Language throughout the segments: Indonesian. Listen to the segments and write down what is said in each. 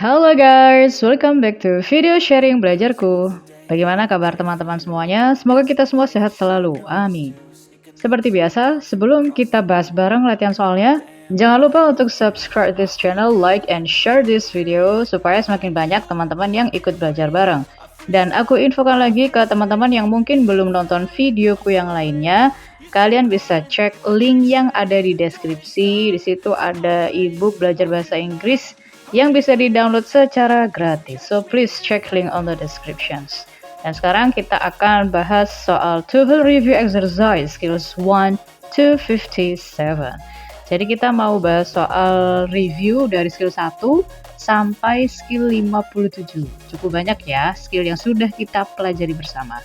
Halo guys, welcome back to video sharing belajarku. Bagaimana kabar teman-teman semuanya? Semoga kita semua sehat selalu, amin. Seperti biasa, sebelum kita bahas bareng latihan soalnya, jangan lupa untuk subscribe this channel, like, and share this video supaya semakin banyak teman-teman yang ikut belajar bareng. Dan aku infokan lagi ke teman-teman yang mungkin belum nonton videoku yang lainnya, kalian bisa cek link yang ada di deskripsi. Di situ ada ebook belajar bahasa Inggris yang bisa di-download secara gratis. So please check link on the descriptions. Dan sekarang kita akan bahas soal TOEFL review exercise skills 1 to 57. Jadi kita mau bahas soal review dari skill 1 sampai skill 57. Cukup banyak ya skill yang sudah kita pelajari bersama.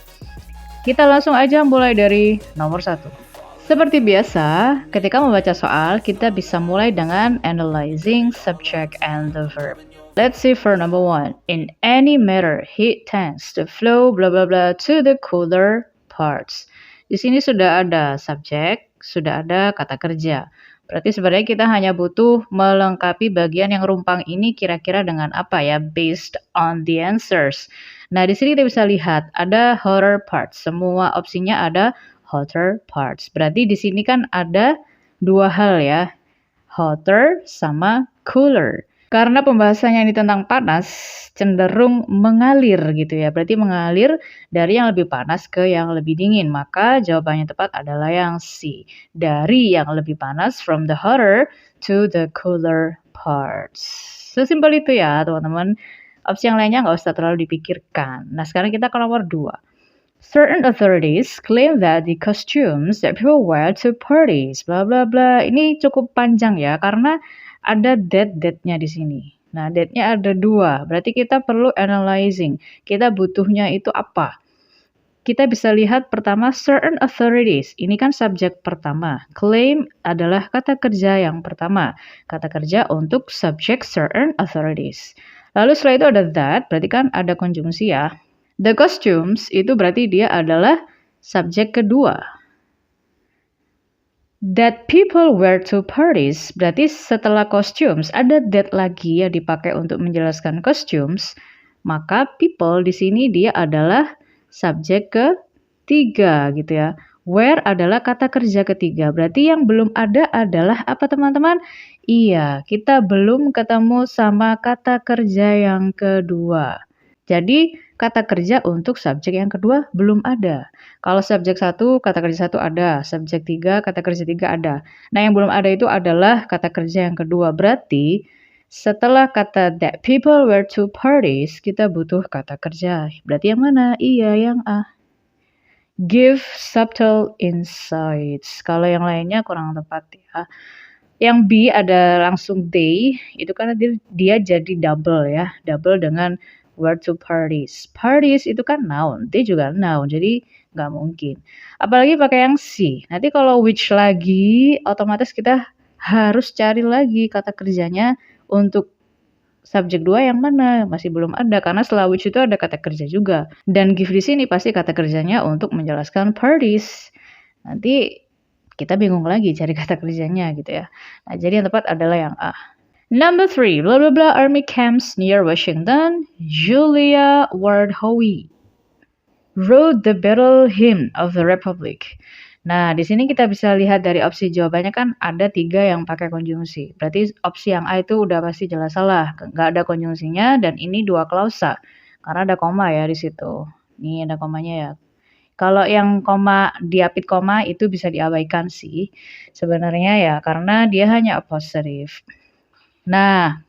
Kita langsung aja mulai dari nomor 1. Seperti biasa, ketika membaca soal, kita bisa mulai dengan analyzing subject and the verb. Let's see for number 1. In any matter, heat tends to flow blah blah blah to the cooler parts. Di sini sudah ada subjek, sudah ada kata kerja. Berarti sebenarnya kita hanya butuh melengkapi bagian yang rumpang ini kira-kira dengan apa ya, based on the answers. Nah, di sini kita bisa lihat ada hotter parts. Semua opsinya ada hotter parts. Berarti di sini kan ada dua hal ya, hotter sama cooler. Karena pembahasannya ini tentang panas, cenderung mengalir gitu ya. Berarti mengalir dari yang lebih panas ke yang lebih dingin. Maka jawabannya tepat adalah yang C. Dari yang lebih panas, from the hotter to the cooler parts. Sesimpel itu ya teman-teman. Opsi yang lainnya nggak usah terlalu dipikirkan. Nah sekarang kita ke nomor 2. Certain authorities claim that the costumes that people wear to parties, bla bla bla. Ini cukup panjang ya, karena ada date-nya di sini. Nah, date-nya ada 2, berarti kita perlu analyzing. Kita butuhnya itu apa? Kita bisa lihat pertama, certain authorities. Ini kan subjek pertama. Claim adalah kata kerja yang pertama. Kata kerja untuk subjek certain authorities. Lalu setelah itu ada that, berarti kan ada konjungsi ya. The costumes itu berarti dia adalah subjek kedua. That people wear to parties, berarti setelah costumes ada that lagi yang dipakai untuk menjelaskan costumes, maka people di sini dia adalah subjek ketiga gitu ya. Wear adalah kata kerja ketiga, berarti yang belum ada adalah apa teman-teman? Iya, kita belum ketemu sama kata kerja yang kedua. Jadi kata kerja untuk subjek yang kedua belum ada. Kalau subjek 1, kata kerja 1 ada. Subjek 3, kata kerja 3 ada. Nah, yang belum ada itu adalah kata kerja yang kedua. Berarti, setelah kata that people were to parties, kita butuh kata kerja. Berarti yang mana? Iya, yang A. Give subtle insights. Kalau yang lainnya kurang tepat ya. Yang B ada langsung they, itu karena dia jadi double ya. Double dengan were to parties. Parties itu kan noun, they juga noun, jadi nggak mungkin. Apalagi pakai yang C. Nanti kalau which lagi, otomatis kita harus cari lagi kata kerjanya untuk subjek 2 yang mana? Masih belum ada, karena setelah which itu ada kata kerja juga. Dan give di sini pasti kata kerjanya untuk menjelaskan parties. Nanti kita bingung lagi cari kata kerjanya gitu ya. Nah, jadi yang tepat adalah yang A. Number 3, blah blah blah army camps near Washington. Julia Ward Howe wrote the battle hymn of the Republic. Nah, di sini kita bisa lihat dari opsi jawabannya kan ada 3 yang pakai konjungsi. Berarti opsi yang A itu udah pasti jelas salah, nggak ada konjungsinya dan ini 2 klausa karena ada koma ya di situ. Nih ada komanya ya. Kalau yang koma diapit koma itu bisa diabaikan sih sebenarnya ya karena dia hanya apostrophe. Nah,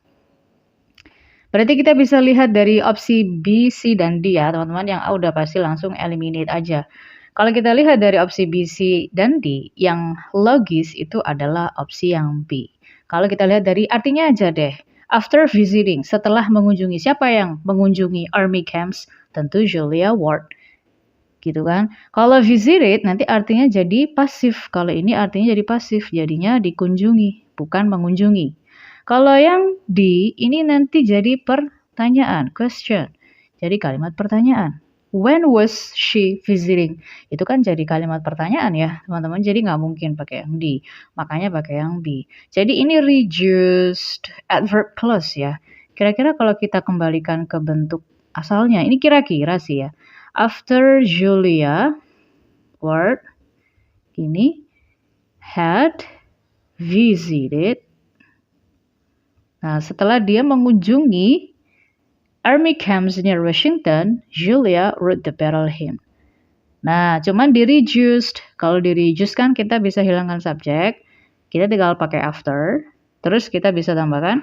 berarti kita bisa lihat dari opsi B, C, dan D ya teman-teman. Yang A udah pasti langsung eliminate aja. Kalau kita lihat dari opsi B, C, dan D, yang logis itu adalah opsi yang B. Kalau kita lihat dari artinya aja deh. After visiting, setelah mengunjungi. Siapa yang mengunjungi army camps? Tentu Julia Ward. Gitu kan. Kalau visited nanti artinya jadi pasif. Kalau ini artinya jadi pasif. Jadinya dikunjungi, bukan mengunjungi. Kalau yang D, ini nanti jadi pertanyaan, question. Jadi kalimat pertanyaan. When was she visiting? Itu kan jadi kalimat pertanyaan ya, teman-teman. Jadi nggak mungkin pakai yang D. Makanya pakai yang B. Jadi ini reduced adverb clause ya. Kira-kira kalau kita kembalikan ke bentuk asalnya, ini kira-kira sih ya. After Julia word ini had visited. Nah, setelah dia mengunjungi army camps near Washington, Julia wrote the battle hymn. Nah, cuman di-reduced. Kalau di-reduced kan kita bisa hilangkan subjek, kita tinggal pakai after, terus kita bisa tambahkan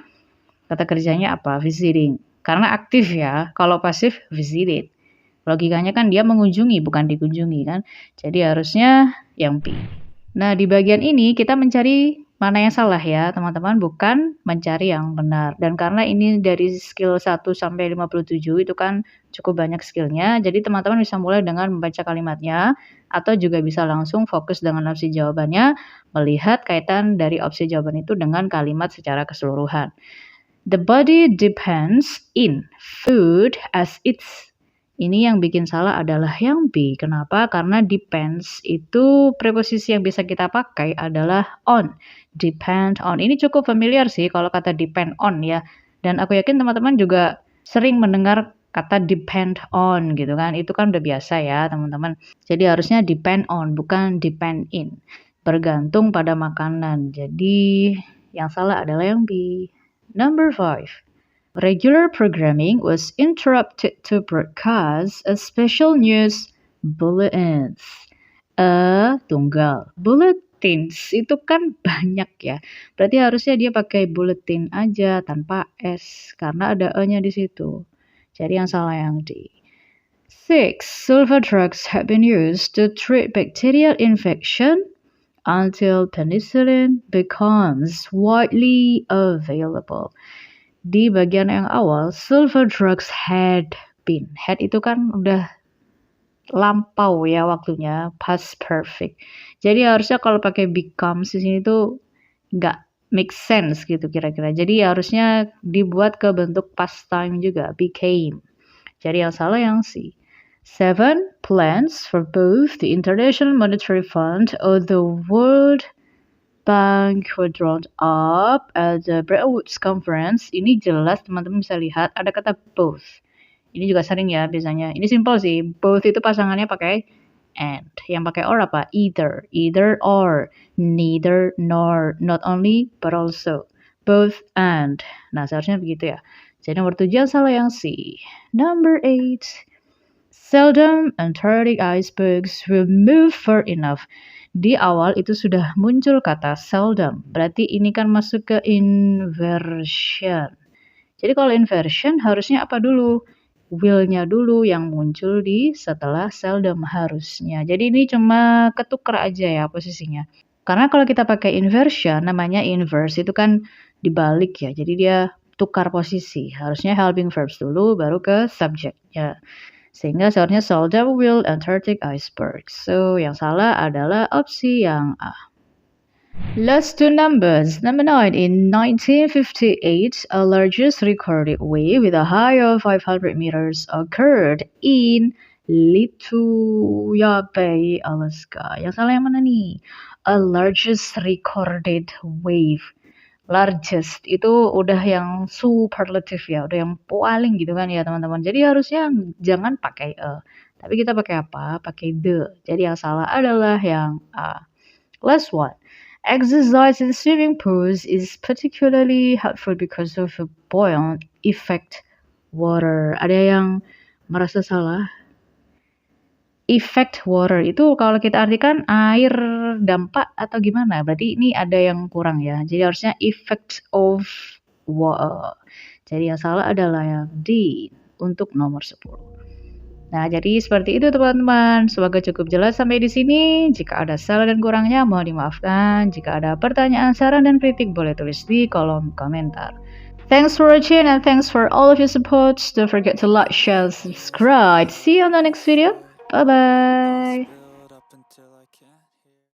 kata kerjanya apa? Visiting. Karena aktif ya, kalau pasif visited. Logikanya kan dia mengunjungi, bukan dikunjungi kan. Jadi harusnya yang B. Nah, di bagian ini kita mencari mana yang salah ya, teman-teman, bukan mencari yang benar. Dan karena ini dari skill 1 sampai 57 itu kan cukup banyak skillnya, jadi teman-teman bisa mulai dengan membaca kalimatnya, atau juga bisa langsung fokus dengan opsi jawabannya, melihat kaitan dari opsi jawaban itu dengan kalimat secara keseluruhan. The body depends in food as its. Ini yang bikin salah adalah yang B. Kenapa? Karena depends itu preposisi yang bisa kita pakai adalah on. Depend on. Ini cukup familiar sih kalau kata depend on ya. Dan aku yakin teman-teman juga sering mendengar kata depend on gitu kan. Itu kan udah biasa ya teman-teman. Jadi harusnya depend on, bukan depend in. Bergantung pada makanan. Jadi yang salah adalah yang B. Number 5. Regular programming was interrupted to broadcast a special news bulletins. Tunggal. Bulletins itu kan banyak ya. Berarti harusnya dia pakai bulletin aja tanpa S karena ada E-nya di situ. Jadi yang salah yang D. 6. Sulfur drugs have been used to treat bacterial infection until penicillin becomes widely available. Di bagian yang awal, sulfur drugs had been. Had itu kan udah lampau ya waktunya, past perfect. Jadi harusnya kalau pakai becomes di sini tuh nggak make sense gitu kira-kira. Jadi harusnya dibuat ke bentuk past time juga, became. Jadi yang salah yang C. 7. Plans for both the International Monetary Fund or the World Bank were drawn up at the Bretton Woods Conference. Ini jelas teman-teman bisa lihat ada kata both. Ini juga sering ya biasanya. Ini simple sih. Both itu pasangannya pakai and. Yang pakai or apa? Either. Either or. Neither nor. Not only but also. Both and. Nah seharusnya begitu ya. Jadi nomor 7 salah yang C. Number 8. Seldom Antarctic icebergs will move far enough. Di awal itu sudah muncul kata seldom. Berarti ini kan masuk ke inversion. Jadi kalau inversion harusnya apa dulu? Will-nya dulu yang muncul di setelah seldom harusnya. Jadi ini cuma ketukar aja ya posisinya. Karena kalau kita pakai inversion, namanya inverse itu kan dibalik ya. Jadi dia tukar posisi. Harusnya helping verbs dulu baru ke subjeknya. Sehingga seharusnya seldom will Antarctic icebergs. So, yang salah adalah opsi yang A. Last two numbers. Number 9. In 1958, a largest recorded wave with a height of 500 meters occurred in Lituya Bay, Alaska. Yang salah yang mana nih? A largest recorded wave. Largest itu udah yang superlative ya, udah yang paling gitu kan ya teman-teman. Jadi harusnya jangan pakai e, tapi kita pakai apa? Pakai the. Jadi yang salah adalah yang A. Last one. Exercise in swimming pools is particularly helpful because of a buoyant effect water. Ada yang merasa salah? Effect water itu kalau kita artikan air dampak atau gimana? Berarti ini ada yang kurang ya. Jadi harusnya effect of water. Jadi yang salah adalah yang D untuk nomor 10. Nah, jadi seperti itu teman-teman. Semoga cukup jelas sampai di sini. Jika ada salah dan kurangnya mohon dimaafkan. Jika ada pertanyaan, saran, dan kritik boleh tulis di kolom komentar. Thanks for watching and thanks for all of your support. Don't forget to like, share, subscribe. See you on the next video. Bye-bye.